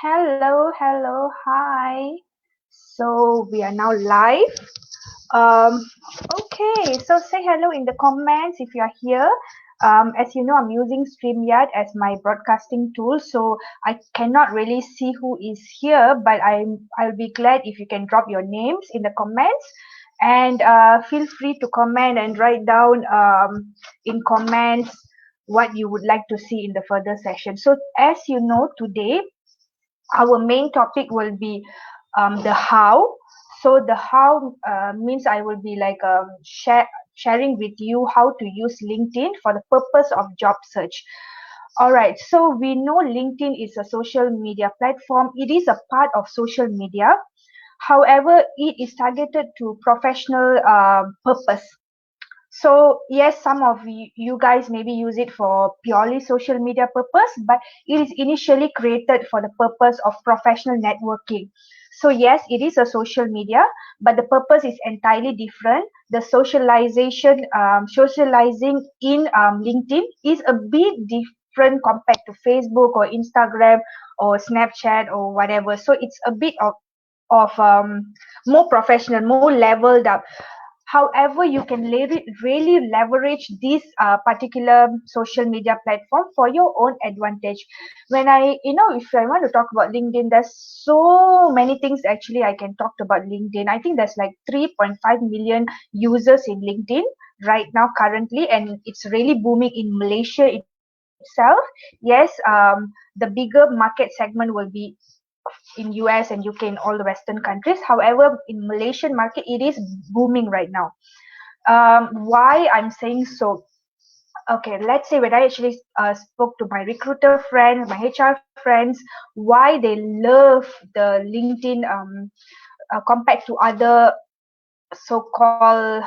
Hello, hello, hi. So we are now live. Um, okay, so say hello in the comments if you are here. As you know, I'm using StreamYard as my broadcasting tool, so I cannot really see who is here, but I'll be glad if you can drop your names in the comments, and feel free to comment and write down in comments what you would like to see in the further session. So as you know, today our main topic will be the how. So the how means I will be like sharing with you how to use LinkedIn for the purpose of job search. All right, so we know LinkedIn is a social media platform. It is a part of social media. However, it is targeted to professional purpose. So yes, some of you guys maybe use it for purely social media purpose, but it is initially created for the purpose of professional networking. So yes, it is a social media, but the purpose is entirely different. The socializing in LinkedIn is a bit different compared to Facebook or Instagram or Snapchat or whatever. So it's a bit of more professional, more leveled up. However, you can really leverage this particular social media platform for your own advantage. If I want to talk about LinkedIn, there's so many things actually I can talk about LinkedIn. I think there's like 3.5 million users in LinkedIn right now currently, and it's really booming in Malaysia itself. Yes, the bigger market segment will be in US and UK and all the Western countries. However, in Malaysian market, it is booming right now. Why I'm saying so? Okay, let's say when I actually spoke to my recruiter friends, my HR friends, why they love the LinkedIn compared to other so-called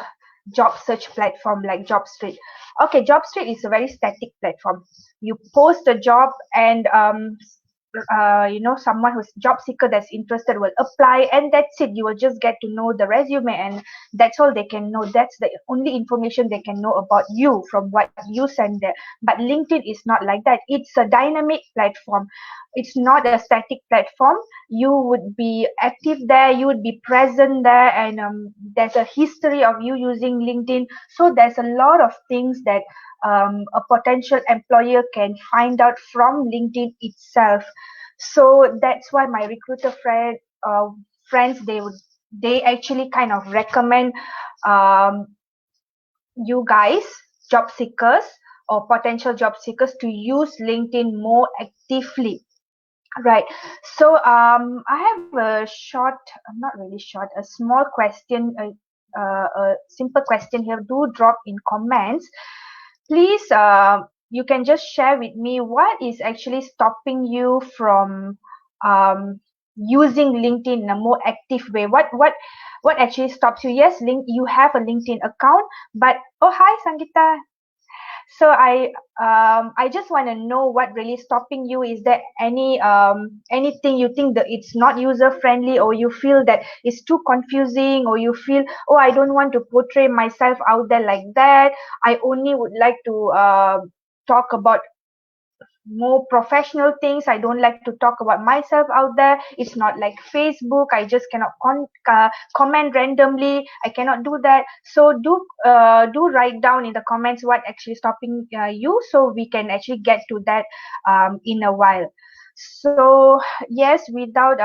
job search platform like JobStreet. Okay, JobStreet is a very static platform. You post a job and someone who's job seeker that's interested will apply, and that's it. You will just get to know the resume, and that's all they can know. That's the only information they can know about you from what you send there. But LinkedIn is not like that. It's a dynamic platform. It's not a static platform. You would be active there, you would be present there, and there's a history of you using LinkedIn. So there's a lot of things that a potential employer can find out from LinkedIn itself. So that's why my recruiter friends, they actually kind of recommend um, you guys, job seekers or potential job seekers, to use LinkedIn more actively. Right. So I have a short, not really short, a small question, a simple question here. Do drop in comments. Please, you can just share with me what is actually stopping you from um, using LinkedIn in a more active way. What actually stops you? Yes, you have a LinkedIn account, but oh hi Sangeeta, so I just want to know what really stopping you. Is there anything you think that it's not user friendly, or you feel that it's too confusing, or you feel, oh, I don't want to portray myself out there like that. I only would like to talk about more professional things. I don't like to talk about myself out there. It's not like Facebook. I just cannot comment randomly. I cannot do that. So do write down in the comments what actually stopping you, so we can actually get to that in a while. So yes, without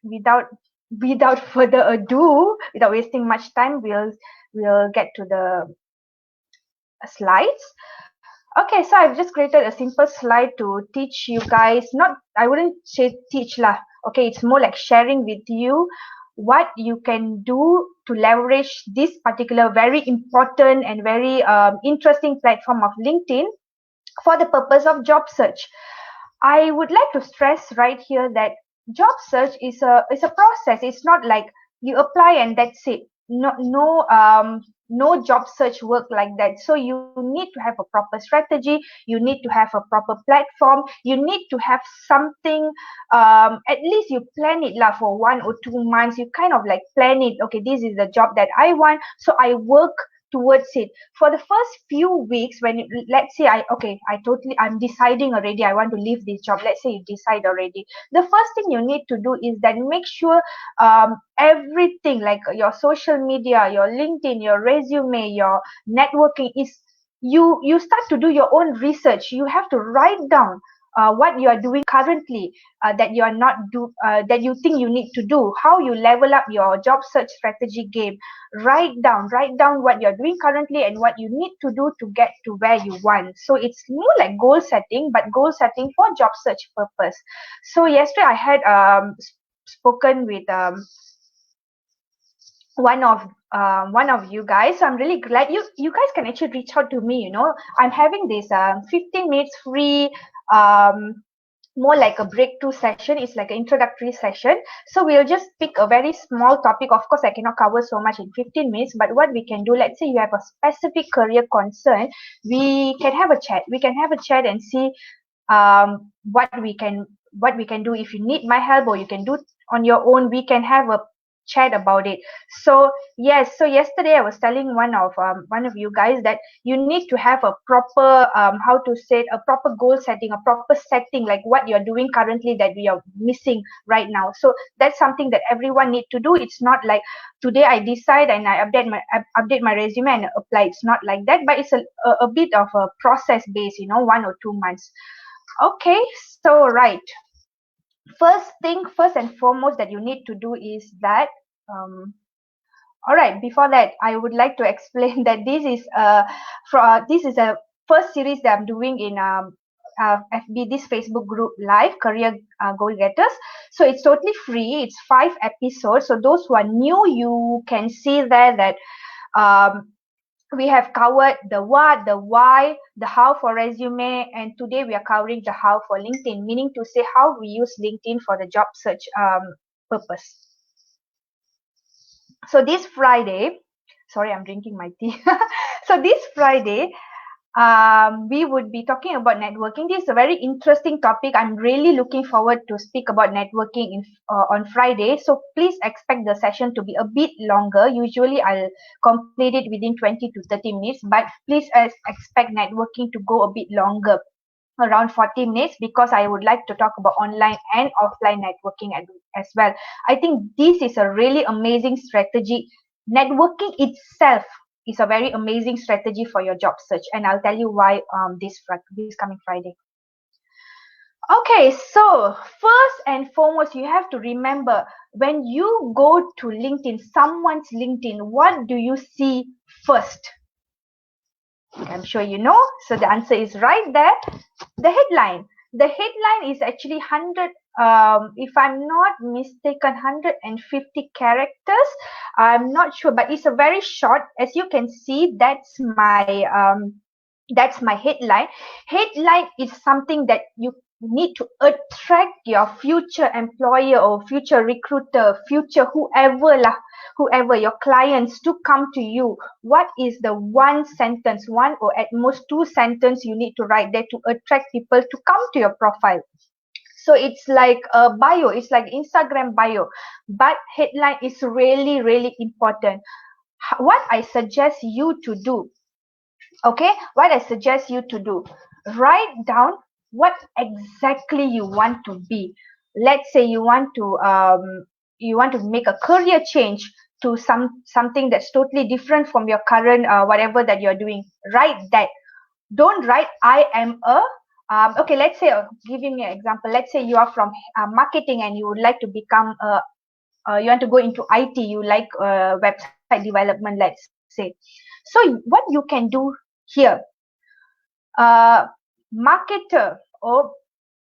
without further ado, without wasting much time, we'll get to the slides. Okay, so I've just created a simple slide to teach you guys. Not, I wouldn't say teach lah. Okay, it's more like sharing with you what you can do to leverage this particular very important and very interesting platform of LinkedIn for the purpose of job search. I would like to stress right here that job search is a process. It's not like you apply and that's it. No job search work like that. So you need to have a proper strategy. You need to have a proper platform. You need to have something. At least you plan it lah for 1 or 2 months. You kind of like plan it. Okay, this is the job that I want. So I work towards it. For the first few weeks, when let's say I'm deciding already, I want to leave this job. Let's say you decide already. The first thing you need to do is that make sure everything like your social media, your LinkedIn, your resume, your networking is you start to do your own research. You have to write down what you are doing currently, that you are not do that you think you need to do, how you level up your job search strategy game. Write down what you're doing currently and what you need to do to get to where you want. So it's more like goal setting, but goal setting for job search purpose. So yesterday I had spoken with one of you guys. So I'm really glad you guys can actually reach out to me. I'm having this 15 minutes free, more like a breakthrough session. It's like an introductory session. So we'll just pick a very small topic. Of course, I cannot cover so much in 15 minutes, but what we can do, let's say you have a specific career concern, we can have a chat. We can have a chat and see what we can do. If you need my help or you can do on your own, we can have a chat about it. So yes, so yesterday I was telling one of you guys that you need to have a proper how to say it, a proper goal setting, a proper setting, like what you're doing currently that we are missing right now. So that's something that everyone need to do. It's not like today I decide and I update my resume and apply. It's not like that, but it's a bit of a process base, 1 or 2 months. Okay, so right, first and foremost that you need to do is that all right, before that I would like to explain that this is a first series that I'm doing in FB, this Facebook group live career goal getters. So it's totally free. It's 5 episodes. So those who are new, you can see there that we have covered the what, the why, the how for resume, and today we are covering the how for LinkedIn, meaning to say how we use LinkedIn for the job search purpose. So this Friday, sorry, I'm drinking my tea. So this Friday, we would be talking about networking. This is a very interesting topic. I'm really looking forward to speak about networking on Friday. So please expect the session to be a bit longer. Usually I'll complete it within 20 to 30 minutes, but please expect networking to go a bit longer, around 40 minutes, because I would like to talk about online and offline networking as well. I think this is a really amazing strategy. Networking itself is a very amazing strategy for your job search, and I'll tell you why this coming Friday. Okay, so first and foremost, you have to remember when you go to LinkedIn, someone's LinkedIn, what do you see first? I'm sure you know. So the answer is right there. The headline. The headline is actually 100, if I'm not mistaken, 150 characters. I'm not sure, but it's a very short. As you can see, that's my headline. Headline is something that you need to attract your future employer or future recruiter, future whoever your clients to come to you. What is the one sentence, one or at most 2 sentences you need to write there to attract people to come to your profile? So it's like a bio, it's like Instagram bio, but headline is really, really important. What I suggest you to do, okay, what I suggest you to do, write down what exactly you want to be. Let's say you want to make a career change to something that's totally different from your current whatever that you're doing. Write that. Don't write I am a okay, let's say, giving me an example, let's say you are from marketing and you would like to become you want to go into IT, you like website development, let's say. So what you can do here, marketer or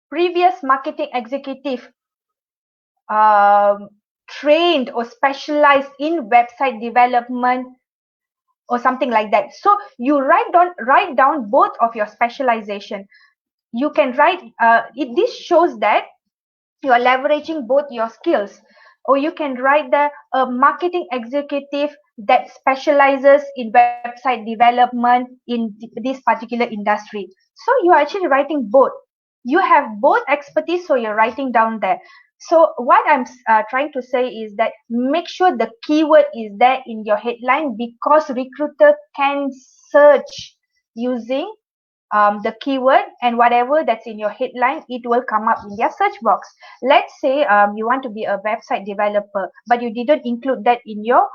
previous marketing executive, trained or specialized in website development or something like that. So you write down both of your specialization. You can write this shows that you are leveraging both your skills. Or you can write the marketing executive that specializes in website development in this particular industry. So you are actually writing both. You have both expertise, so you're writing down there. So what I'm trying to say is that make sure the keyword is there in your headline, because recruiter can search using the keyword, and whatever that's in your headline, it will come up in their search box. Let's say you want to be a website developer, but you didn't include that in your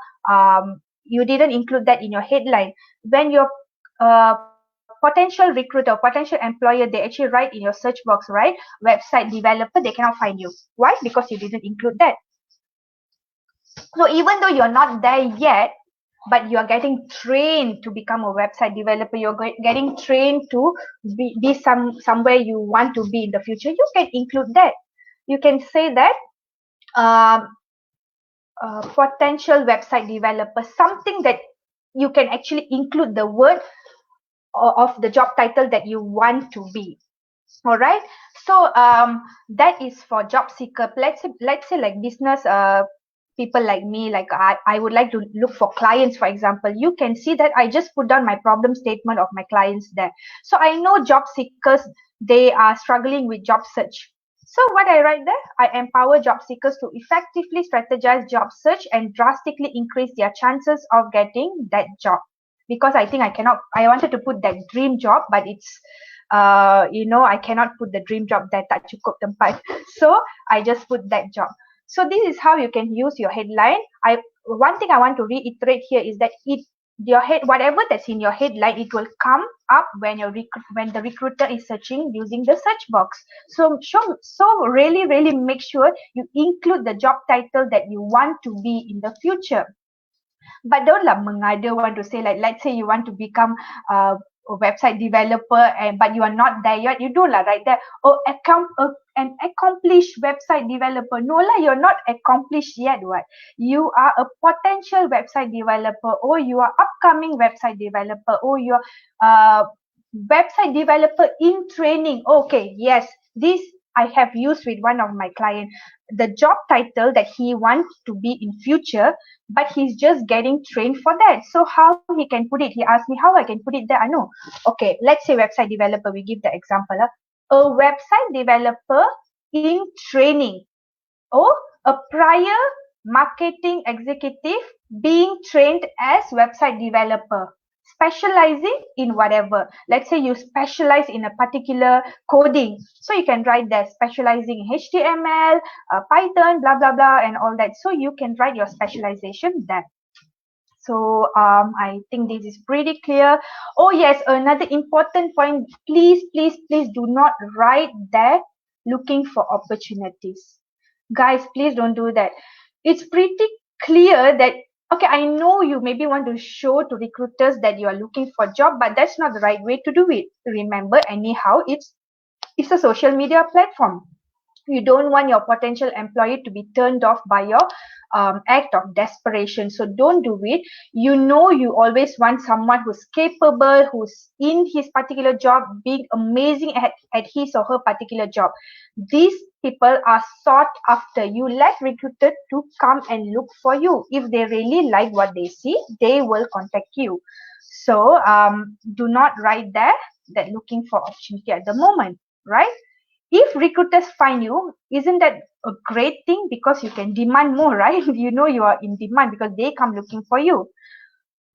headline. When your potential recruiter, potential employer, they actually write in your search box, right, website developer, they cannot find you. Why? Because you didn't include that. So even though you're not there yet, but you are getting trained to become a website developer, you're getting trained to be somewhere you want to be in the future, you can include that. You can say that um, potential website developer, something that you can actually include the word of the job title that you want to be. All right. So that is for job seeker. Let's say like business people like me, like I would like to look for clients, for example. You can see that I just put down my problem statement of my clients there. So I know job seekers, they are struggling with job search. So what I write there, I empower job seekers to effectively strategize job search and drastically increase their chances of getting that job. Because I think I wanted to put that dream job, but it's I cannot put the dream job there, tak cukup tempat. So I just put that job. So this is how you can use your headline. One thing I want to reiterate here is that whatever that's in your headline, it will come up when the recruiter is searching using the search box. So really make sure you include the job title that you want to be in the future. But don't mengada want to say, like, let's say you want to become a website developer, but you are not there yet. You do lah right there. An accomplished website developer. No lah, you're not accomplished yet. What? You are a potential website developer, or you are upcoming website developer, or you're website developer in training. Okay, yes, this I have used with one of my client. The job title that he wants to be in future, but he's just getting trained for that. So how he can put it? He asked me how I can put it there. I know. Okay, let's say website developer. We give the example. A website developer in training, or a prior marketing executive being trained as website developer, specializing in whatever. Let's say you specialize in a particular coding, so you can write that specializing in HTML, Python, blah blah blah, and all that. So you can write your specialization there. So I think this is pretty clear. Oh yes, another important point, please do not write there looking for opportunities. Guys, please don't do that. It's pretty clear that, okay, I know you maybe want to show to recruiters that you are looking for a job, but that's not the right way to do it. Remember, anyhow, it's a social media platform. You don't want your potential employee to be turned off by your act of desperation. So don't do it. You always want someone who's capable, who's in his particular job, being amazing at his or her particular job. These people are sought after. You let recruiter to come and look for you. If they really like what they see, they will contact you. So do not write there that looking for opportunity at the moment, right? If recruiters find you, isn't that a great thing? Because you can demand more, right? You are in demand because they come looking for you.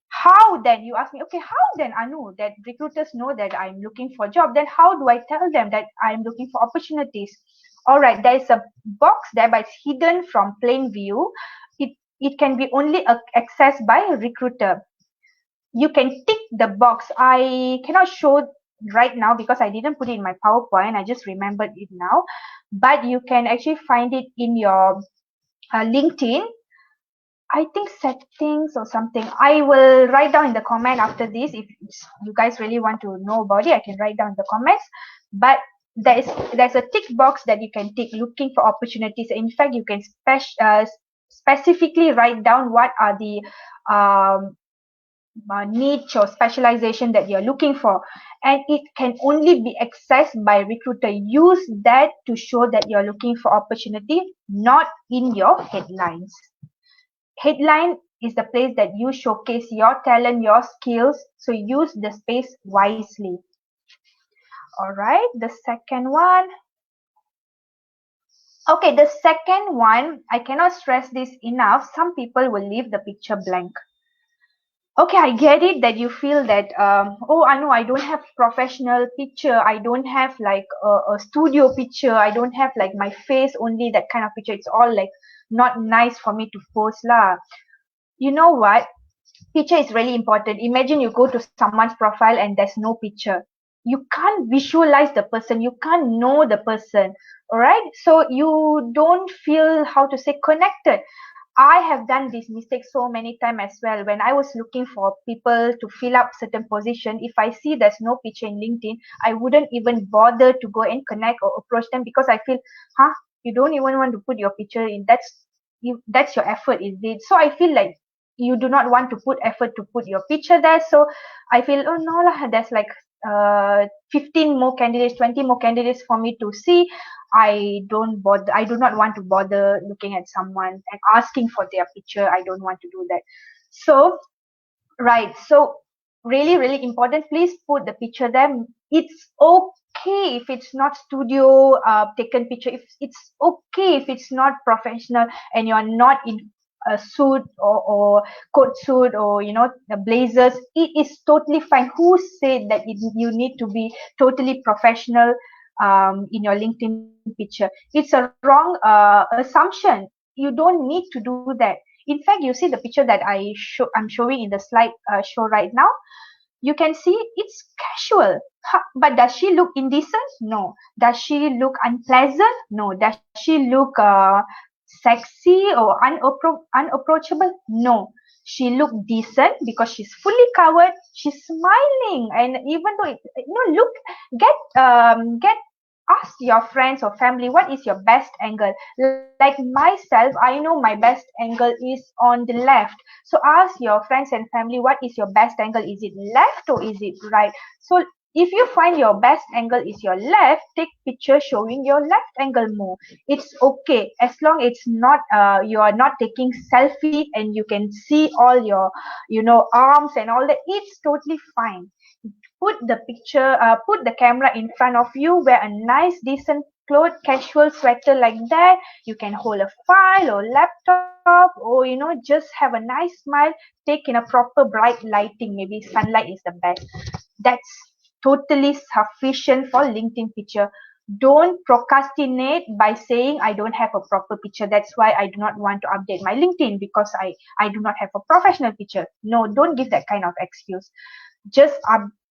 How then? You ask me, okay, how then, Anu, that recruiters know that I'm looking for a job? Then how do I tell them that I'm looking for opportunities? All right, there is a box there, but it's hidden from plain view. It can be only accessed by a recruiter. You can tick the box. I cannot show right now because I didn't put it in my PowerPoint. I just remembered it now. But you can actually find it in your LinkedIn. I think settings or something. I will write down in the comment after this. If you guys really want to know about it, I can write down in the comments. But there's a tick box that you can tick, looking for opportunities. In fact, you can specifically write down what are the niche or specialization that you're looking for, and it can only be accessed by recruiter. Use that to show that you're looking for opportunity, not in your headlines. Headline is the place that you showcase your talent, your skills, so use the space wisely. All right, the second one. Okay, the second one, I cannot stress this enough. Some people will leave the picture blank. Okay, I get it that you feel that, oh, I know I don't have professional picture. I don't have like a studio picture. I don't have like my face only, that kind of picture. It's all like not nice for me to post lah. You know what? Picture is really important. Imagine you go to someone's profile and there's no picture. You can't visualize the person. You can't know the person. All right. So you don't feel, how to say, connected. I have done this mistake so many times as well. When I was looking for people to fill up certain position, if I see there's no picture in LinkedIn, I wouldn't even bother to go and connect or approach them, because I feel, huh, you don't even want to put your picture in. That's your effort, is it? So I feel like you do not want to put effort to put your picture there. So I feel, oh no lah, there's like 15 more candidates, 20 more candidates for me to see. I do not want to bother looking at someone and asking for their picture. I don't want to do that. So, right. So really, really important. Please put the picture there. It's okay if it's not studio taken picture. If it's okay if it's not professional and you're not in a suit or coat suit, or the blazers, it is totally fine. Who said that you need to be totally professional in your LinkedIn picture? It's a wrong assumption. You don't need to do that. In fact, you see the picture that I'm showing in the slide show right now. You can see it's casual. But does she look indecent? No. Does she look unpleasant? No. Does she look sexy or unapproachable? No. She looked decent because she's fully covered. She's smiling, and even though look, get ask your friends or family, what is your best angle. Like myself, I know my best angle is on the left. So ask your friends and family, what is your best angle? Is it left or is it right? So if you find your best angle is your left, take picture showing your left angle more. It's okay, as long it's not you are not taking selfie and you can see all your arms and all that. It's totally fine. Put the camera in front of you, wear a nice decent cloth, casual sweater like that. You can hold a file or laptop, or just have a nice smile. Take in a proper bright lighting, maybe sunlight is the best. That's totally sufficient for LinkedIn picture. Don't procrastinate by saying I don't have a proper picture, that's why I do not want to update my LinkedIn, because I do not have a professional picture. No, don't give that kind of excuse. Just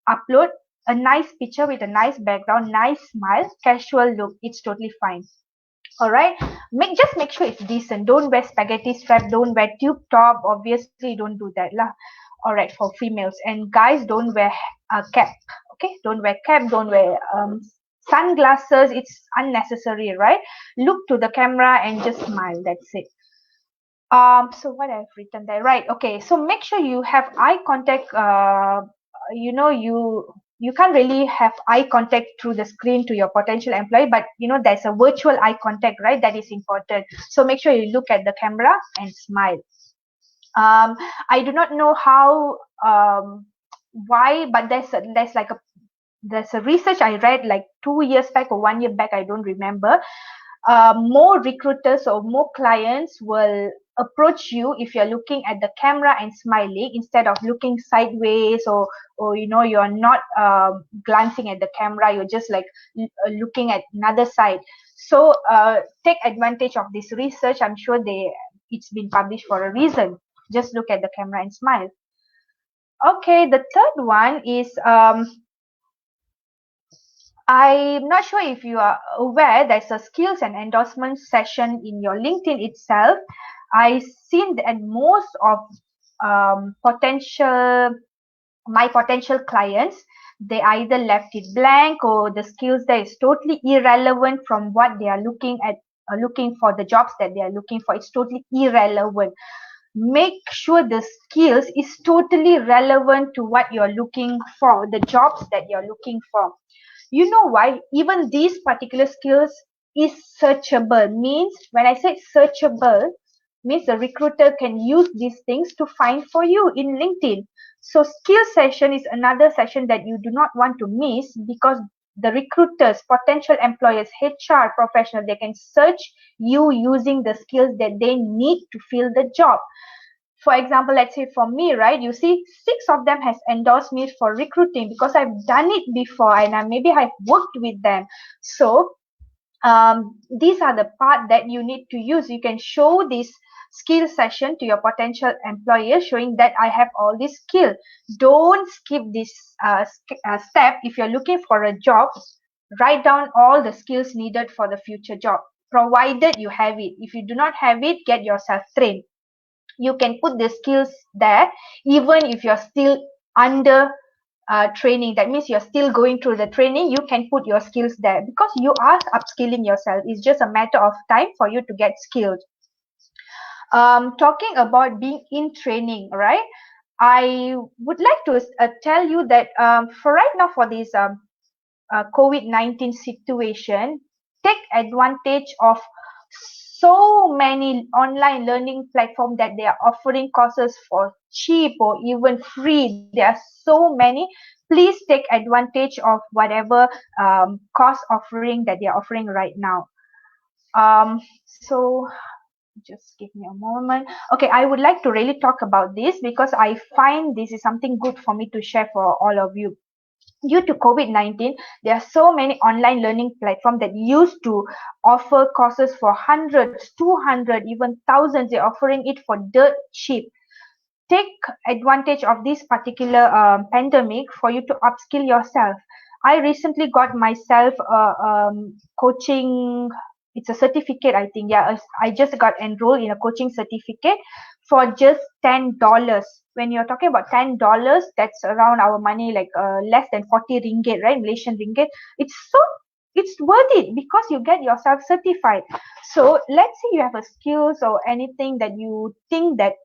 upload a nice picture with a nice background, nice smile, casual look. It's totally fine. All right. Make sure it's decent. Don't wear spaghetti strap. Don't wear tube top. Obviously, don't do that lah. All right, for females. And guys, don't wear a cap. Okay, don't wear cap. Don't wear sunglasses. It's unnecessary, right? Look to the camera and just smile. That's it. So what I've written there, right? Okay, so make sure you have eye contact. You can't really have eye contact through the screen to your potential employee, but there's a virtual eye contact, right? That is important. So make sure you look at the camera and smile. I do not know how why, but there's a research I read like 2 years back or 1 year back, I don't remember. More recruiters or more clients will approach you if you're looking at the camera and smiling, instead of looking sideways, or you're not glancing at the camera, you're just like looking at another side. So take advantage of this research. I'm sure it's been published for a reason. Just look at the camera and smile. Okay, the third one is I'm not sure if you are aware, there's a skills and endorsement session in your LinkedIn itself. I've seen that most of my potential clients, they either left it blank, or the skills there is totally irrelevant from what they are looking for, the jobs that they are looking for. It's totally irrelevant. Make sure the skills is totally relevant to what you're looking for, the jobs that you're looking for. You know why? Even these particular skills is searchable. Means when I say searchable, means the recruiter can use these things to find for you in LinkedIn. So skill session is another session that you do not want to miss, because the recruiters, potential employers, HR professional, they can search you using the skills that they need to fill the job. For example, let's say for me, right, you see 6 of them has endorsed me for recruiting because I've done it before, and maybe I've worked with them. So these are the part that you need to use. You can show this skill session to your potential employer, showing that I have all this skill. Don't skip this step. If you're looking for a job, write down all the skills needed for the future job, provided you have it. If you do not have it, get yourself trained. You can put the skills there even if you're still under training. That means you're still going through the training. You can put your skills there because you are upskilling yourself. It's just a matter of time for you to get skilled. Talking about being in training, right? I would like to tell you that for right now, for this COVID-19 situation, take advantage of so many online learning platforms that they are offering courses for cheap or even free. There are so many. Please take advantage of whatever course offering that they are offering right now. So just give me a moment. Okay, I would like to really talk about this because I find this is something good for me to share for all of you. Due to COVID-19, there are so many online learning platforms that used to offer courses for hundreds, 200, even thousands. They're offering it for dirt cheap. Take advantage of this particular pandemic for you to upskill yourself. I recently got myself coaching. It's a certificate, I think. Yeah, I just got enrolled in a coaching certificate for just $10. When you're talking about $10, that's around our money, like less than 40 ringgit, right? Malaysian ringgit. It's worth it because you get yourself certified. So let's say you have a skills or anything that you think that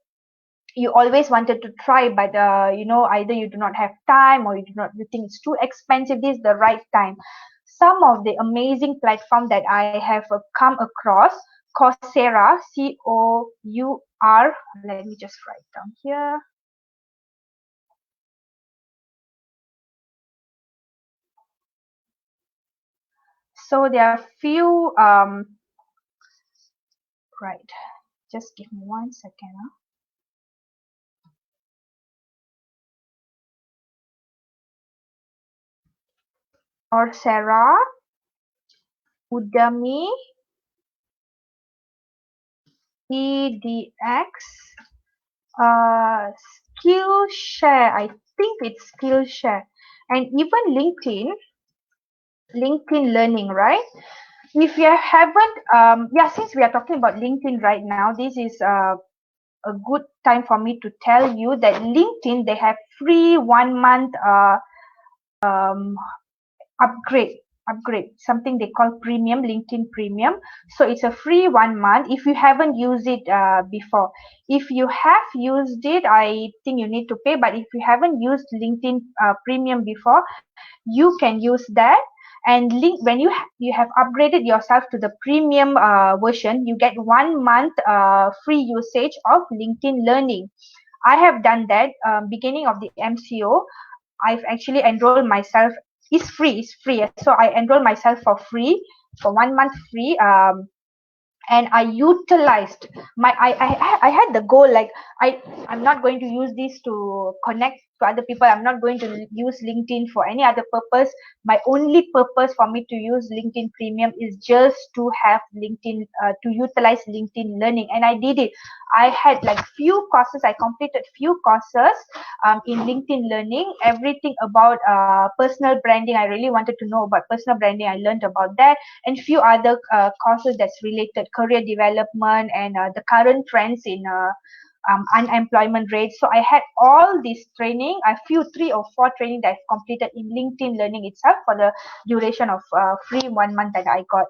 you always wanted to try, but either you do not have time or you think it's too expensive. This is the right time. Some of the amazing platform that I have come across: Coursera, COUR. Let me just write down here. So there are few right, just give me 1 second. Coursera, Udemy, edX, Skillshare. I think it's Skillshare, and even LinkedIn Learning, right? If you haven't, since we are talking about LinkedIn right now, this is a good time for me to tell you that LinkedIn, they have free 1 month um, upgrade something they call premium, LinkedIn premium. So it's a free 1 month if you haven't used it before. If you have used it, I think you need to pay, but if you haven't used LinkedIn premium before, you can use that. And when you have upgraded yourself to the premium version, you get 1 month free usage of LinkedIn Learning. I have done that beginning of the MCO. I've actually enrolled myself. It's free. So I enrolled myself for free, for 1 month free. And I utilized I had the goal, like I'm not going to use this to connect to other people. I'm not going to use LinkedIn for any other purpose. My only purpose for me to use LinkedIn Premium is just to have LinkedIn to utilize LinkedIn Learning, and I did it. I had like few courses. I completed few courses in LinkedIn Learning, everything about personal branding. I really wanted to know about personal branding. I learned about that, and few other courses that's related career development and the current trends in unemployment rate. So I had all this training. I feel 3 or 4 training that I've completed in LinkedIn Learning itself for the duration of free 1 month that I got.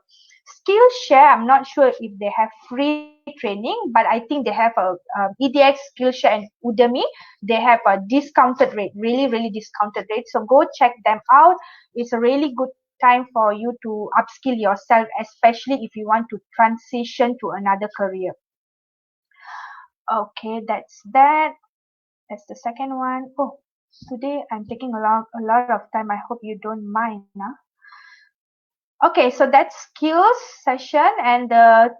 Skillshare, I'm not sure if they have free training, but I think they have a EDX, Skillshare, and Udemy. They have a discounted rate, really discounted rate. So go check them out. It's a really good time for you to upskill yourself, especially if you want to transition to another career. Okay, that's that. That's the second one. Oh, today I'm taking a lot of time. I hope you don't mind. Huh? Okay, so that's skills session, and the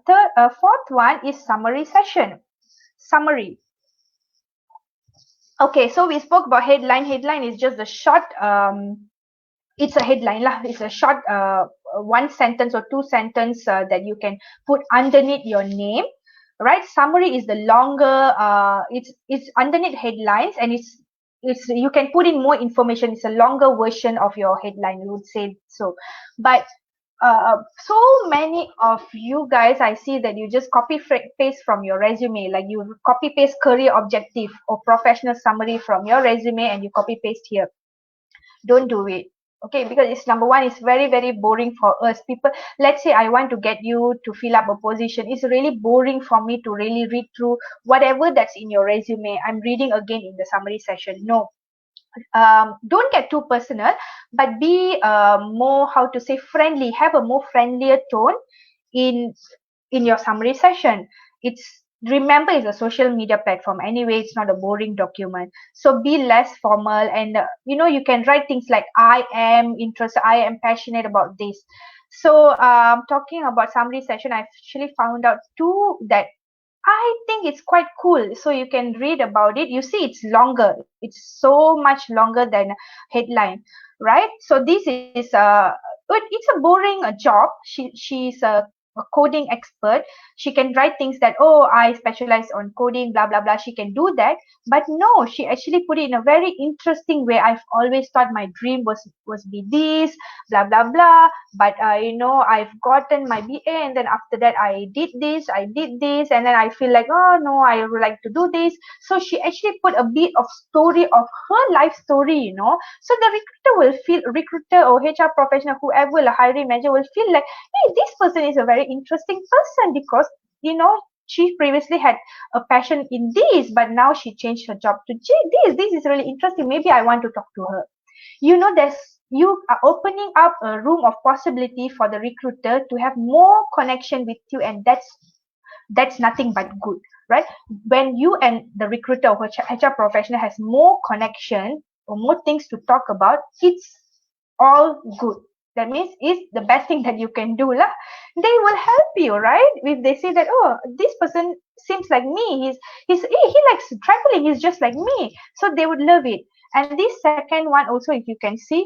fourth one is summary session. Summary. Okay, so we spoke about headline. Headline is just a short. It's a headline lah. It's a short, one sentence or two sentence that you can put underneath your name, right? Summary is the longer. It's underneath headlines, and it's you can put in more information. It's a longer version of your headline. You would say so, but so many of you guys, I see that you just copy paste from your resume, like you copy paste career objective or professional summary from your resume and you copy paste here. Don't do it. Okay, because it's number one, it's very boring for us people. Let's say I want to get you to fill up a position. It's really boring for me to really read through whatever that's in your resume. I'm reading again in the summary session. No, don't get too personal, but be more, how to say, friendly. Have a more friendlier tone in your summary session. It's, remember, it's a social media platform anyway. It's not a boring document, so be less formal. And you can write things like, I am interested, I am passionate about this. So talking about summary session, I actually found out two that I think it's quite cool. So you can read about it. You see, it's longer. It's so much longer than headline, right? So this is it's a boring job. She's a coding expert. She can write things that, oh, I specialize on coding, blah blah blah. She can do that, but no, she actually put it in a very interesting way. I've always thought my dream was be this, blah blah blah, but I've gotten my BA, and then after that I did this, and then I feel like, oh no, I would like to do this. So she actually put a bit of story of her life story, so the recruiter or HR professional, whoever, the hiring manager, will feel like, hey, this person is a very interesting person, because she previously had a passion in this, but now she changed her job to this is really interesting, maybe I want to talk to her. There's, you are opening up a room of possibility for the recruiter to have more connection with you, and that's nothing but good, right? When you and the recruiter or HR professional has more connection or more things to talk about, it's all good. That means it's the best thing that you can do lah. They will help you, right? If they say that, oh, this person seems like me, he likes traveling, he's just like me, so they would love it. And this second one also, if you can see,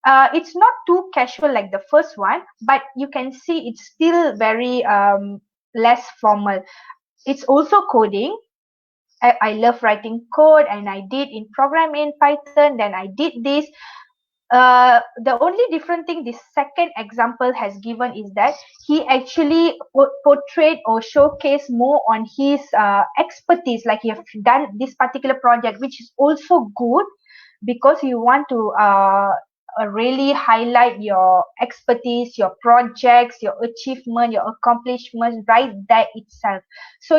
it's not too casual like the first one, but you can see it's still very less formal. It's also coding. I love writing code, and I did in programming in Python, then I did this. The only different thing this second example has given is that he actually portrayed or showcased more on his expertise, like he have done this particular project, which is also good, because you want to really highlight your expertise, your projects, your achievement, your accomplishments right there itself. So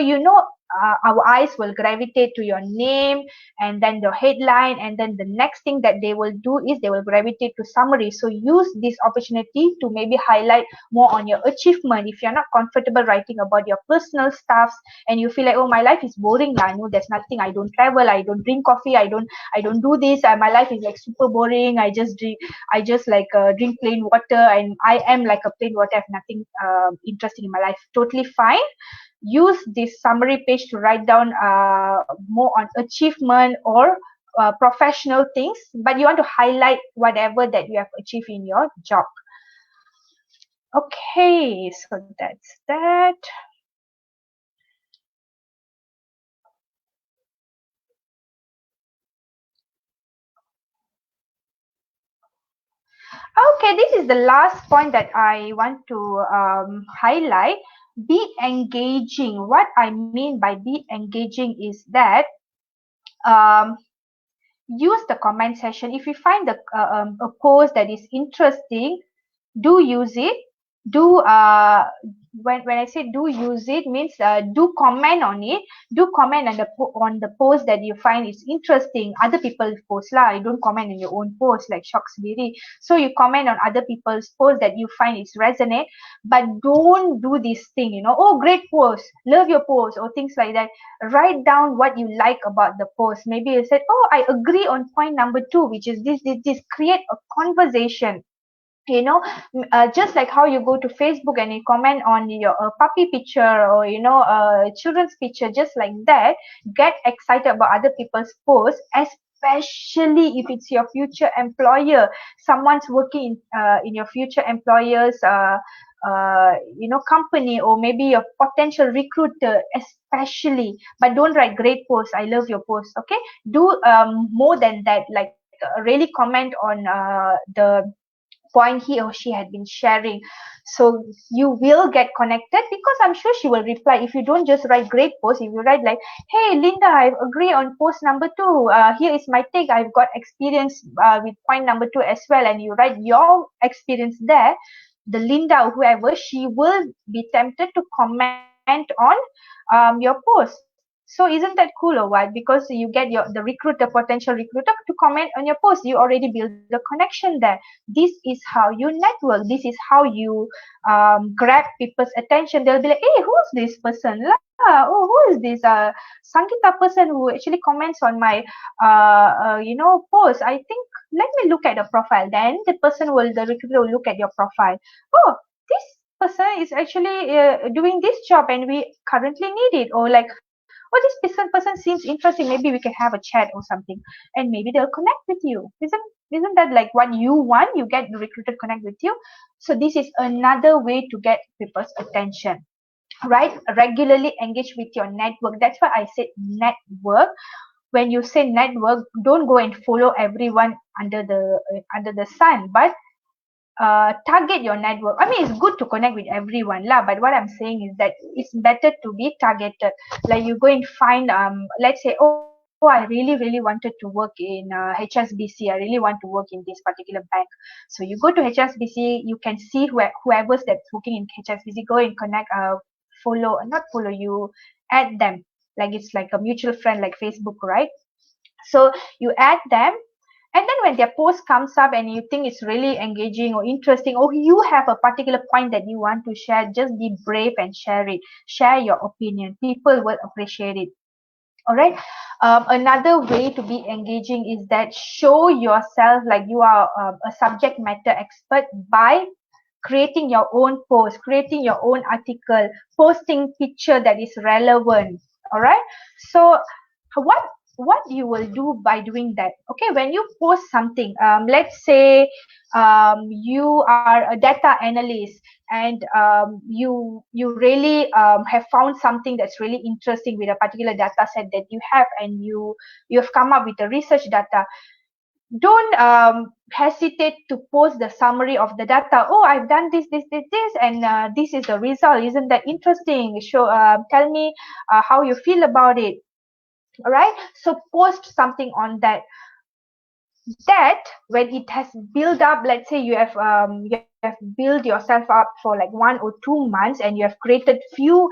our eyes will gravitate to your name, and then the headline, and then the next thing that they will do is they will gravitate to summary. So use this opportunity to maybe highlight more on your achievement. If you're not comfortable writing about your personal stuffs, and you feel like, oh, my life is boring, I know there's nothing, I don't travel, I don't drink coffee, I don't do this, my life is like super boring, I just like drink plain water, and I am like a plain water, I have nothing interesting in my life. Totally fine. Use this summary page to write down more on achievement or professional things, but you want to highlight whatever that you have achieved in your job. Okay, so that's that. Okay, this is the last point that I want to highlight. Be engaging. What I mean by be engaging is that um, use the comment section. If you find a post that is interesting, do use it. Do when I say do use it, means do comment on it. Do comment on the post that you find is interesting. Other people's post lah. You don't comment on your own post like shock sendiri. So you comment on other people's post that you find is resonate, but don't do this thing. Oh, great post, love your post, or things like that. Write down what you like about the post. Maybe you said, oh, I agree on point number 2, which is this. Create a conversation. just like how you go to Facebook and you comment on your puppy picture, or children's picture, just like that, get excited about other people's posts, especially if it's your future employer, someone's working in your future employer's company, or maybe your potential recruiter especially. But don't write great posts, I love your post. Okay, do more than that, like really comment on the point he or she had been sharing. So you will get connected, because I'm sure she will reply. If you don't just write great post, if you write like, hey Linda, I agree on post number 2, here is my take, I've got experience with point number 2 as well, and you write your experience there, the Linda or whoever, she will be tempted to comment on your post. So isn't that cool or what? Because you get the recruiter, potential recruiter, to comment on your post. You already build the connection there. This is how you network. This is how you grab people's attention. They'll be like, hey, who's this person? Oh, who is this Sankita person who actually comments on my post? I think, let me look at the profile. Then the recruiter will look at your profile. Oh, this person is actually doing this job and we currently need it. Or like, oh, this person seems interesting, maybe we can have a chat or something, and maybe they'll connect with you. Isn't that like what you want? You get the recruiter connect with you. So this is another way to get people's attention, right? Regularly engage with your network. That's why I said network. When you say network, don't go and follow everyone under the sun, but target your network. I mean, it's good to connect with everyone lah, but what I'm saying is that it's better to be targeted. Like you go and find, let's say, oh, I really wanted to work in HSBC. I really want to work in this particular bank. So you go to HSBC, you can see whoever's that's working in HSBC, go and connect, not follow you, add them. Like it's like a mutual friend, like Facebook, right? So you add them, and then when their post comes up and you think it's really engaging or interesting, or you have a particular point that you want to share, just be brave and share it. Share your opinion. People will appreciate it. All right. Another way to be engaging is that show yourself like you are a subject matter expert by creating your own post, creating your own article, posting picture that is relevant. All right. So what what you will do by doing that? Okay, when you post something, let's say you are a data analyst, and you really have found something that's really interesting with a particular data set that you have, and you have come up with a research data. Don't hesitate to post the summary of the data. Oh, I've done this, and this is the result. Isn't that interesting? Show, tell me how you feel about it. All right. So post something on that. That when it has built up, let's say you have built yourself up for like 1 or 2 months, and you have created few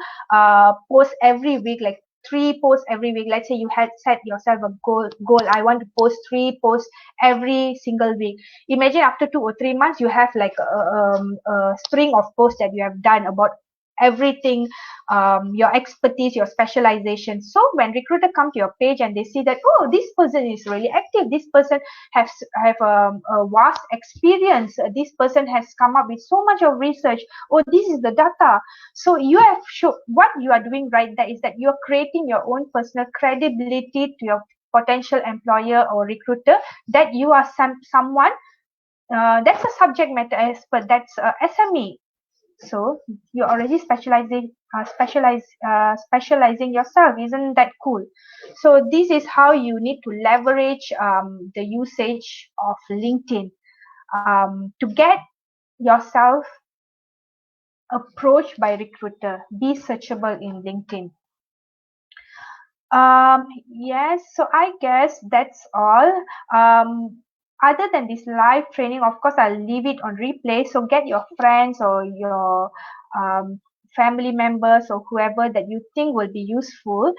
posts every week, like 3 posts every week. Let's say you had set yourself a goal, I want to post 3 posts every single week. Imagine after 2 or 3 months, you have like a string of posts that you have done about everything, your expertise, your specialization. So when recruiter come to your page and they see that, oh, this person is really active, this person has have a vast experience, this person has come up with so much of research, oh, this is the data. So you have show what you are doing right there is that you're creating your own personal credibility to your potential employer or recruiter, that you are someone that's a subject matter expert, that's a SME. So you're already specializing yourself. Isn't that cool? So this is how you need to leverage the usage of LinkedIn to get yourself approached by recruiter. Be searchable in LinkedIn. Yes, so I guess that's all. Other than this live training, of course, I'll leave it on replay. So get your friends or your family members or whoever that you think will be useful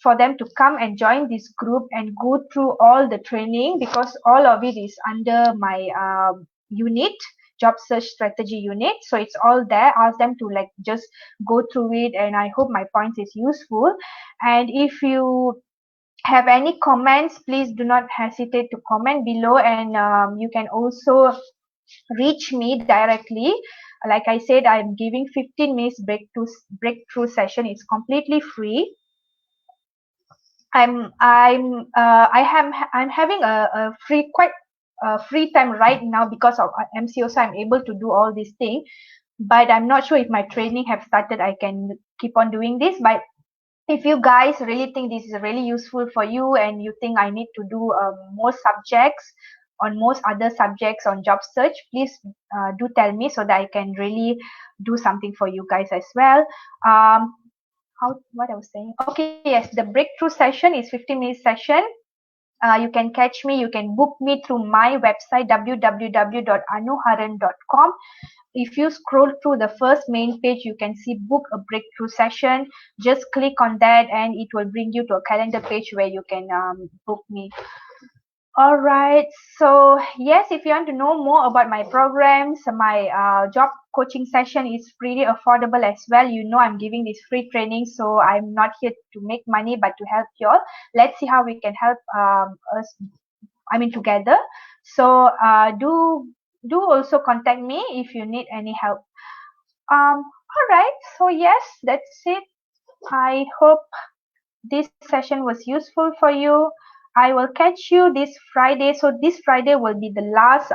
for them to come and join this group and go through all the training, because all of it is under my unit, job search strategy unit. So it's all there. Ask them to like just go through it, and I hope my points is useful. And if you have any comments, please do not hesitate to comment below, and you can also reach me directly. Like I said, I'm giving 15 minutes breakthrough session. It's completely free. I'm having a free time right now because of MCO, so I'm able to do all these things. But I'm not sure if my training have started. I can keep on doing this. But if you guys really think this is really useful for you, and you think I need to do more subjects on most other subjects on job search, please do tell me so that I can really do something for you guys as well. What I was saying. Okay, yes, the breakthrough session is 15-minute session. You can catch me, you can book me through my website www.anuharan.com. If you scroll through the first main page, you can see book a breakthrough session. Just click on that and it will bring you to a calendar page where you can book me. All right. So yes, if you want to know more about my programs, my job coaching session is pretty affordable as well. You know, I'm giving this free training, so I'm not here to make money, but to help you all. Let's see how we can help us. I mean, together. So do also contact me if you need any help. All right. So yes, that's it. I hope this session was useful for you. I will catch you this Friday. So this Friday will be the last,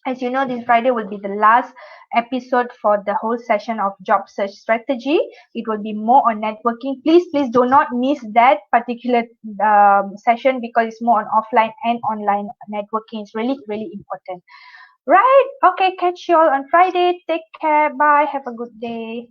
as you know, this Friday will be the last episode for the whole session of job search strategy. It will be more on networking. Please do not miss that particular session because it's more on offline and online networking. It's really important. Right. Okay. Catch you all on Friday. Take care. Bye. Have a good day.